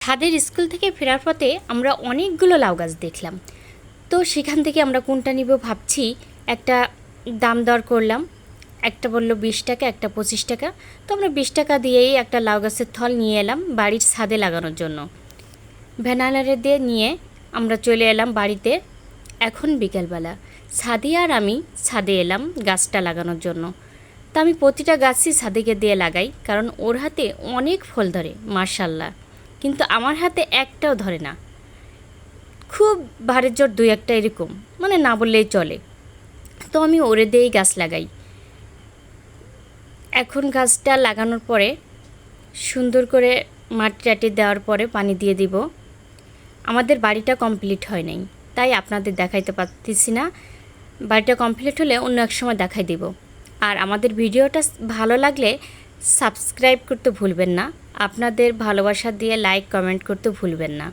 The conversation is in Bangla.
ছাদের স্কুল থেকে ফেরার পথে আমরা অনেকগুলো লাউ গাছ দেখলাম। তো সেখান থেকে আমরা কোনটা নিব ভাবছি। একটা দাম দর করলাম, একটা বলল 20 টাকা, একটা 25 টাকা। তো আমরা 20 টাকা দিয়েই একটা লাউ গাছের থল নিয়ে এলাম বাড়ির ছাদে লাগানোর জন্য। ভ্যানালারে দিয়ে নিয়ে আমরা চলে এলাম বাড়িতে। এখন বিকেলবেলা সাদিয়া আর আমি ছাদে এলাম গাছটা লাগানোর জন্য। তা আমি প্রতিটা গাছই সাদিকে দিয়ে লাগাই, কারণ ওর হাতে অনেক ফল ধরে মাশাল্লাহ, কিন্তু আমার হাতে একটাও ধরে না। খুব ভারের জোর 2-1টা এরকম, মানে না বললেই চলে। তো আমি ওরে দিয়েই গাছ লাগাই। এখন গাছটা লাগানোর পরে সুন্দর করে মাটি টাটি দেওয়ার পরে পানি দিয়ে দিব। আমাদের বাড়িটা কমপ্লিট হয় নাই, তাই আপনাদের দেখাইতে পারতেছি না। বাড়িটা কমপ্লিট হলে অন্য এক সময় দেখাই দিব। আর আমাদের ভিডিওটা ভালো লাগলে সাবস্ক্রাইব করতে ভুলবেন না। আপনাদের ভালোবাসা দিয়ে লাইক কমেন্ট করতে ভুলবেন না।